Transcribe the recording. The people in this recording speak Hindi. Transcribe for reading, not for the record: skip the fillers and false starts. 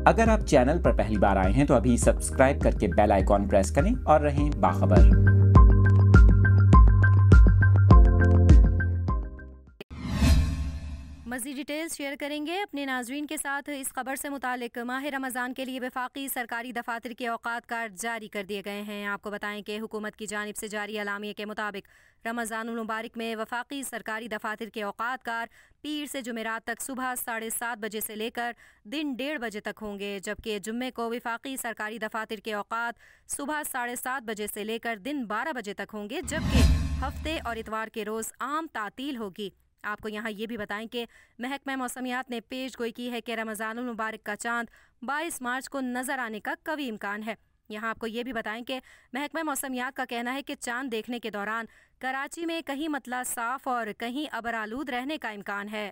अगर आप चैनल पर पहली बार आए हैं तो अभी सब्सक्राइब करके बेल आइकॉन प्रेस करें और रहें बाखबर। मज़ीद डिटेल्स शेयर करेंगे अपने नाज़रीन के साथ। इस खबर से मुतालिक माह रमज़ान के लिए वफाकी सरकारी दफातर के औकात कार्ड जारी कर दिए गए हैं। आपको बताएं कि हुकूमत की जानिब से जारी अलामिया के मुताबिक रमज़ानुल मुबारक में वफाकी सरकारी दफातर के औकात कार्ड पीर से जुमेरात तक सुबह 7:30 बजे से लेकर दिन 1:30 बजे तक होंगे, जबकि जुम्मे को वफाकी सरकारी दफातर के औकात सुबह 7:30 बजे से लेकर दिन 12 बजे तक होंगे, जबकि हफ्ते और इतवार के रोज़ आम तातील होगी। आपको यहाँ ये भी बताएं कि महकमा मौसमियात ने पेश गोई की है कि रमज़ानुल मुबारक का चांद 22 मार्च को नजर आने का कवी इम्कान है। यहाँ आपको ये भी बताएं कि महकमा मौसमियात का कहना है कि चांद देखने के दौरान कराची में कहीं मतला साफ और कहीं अबर आलूद रहने का इम्कान है।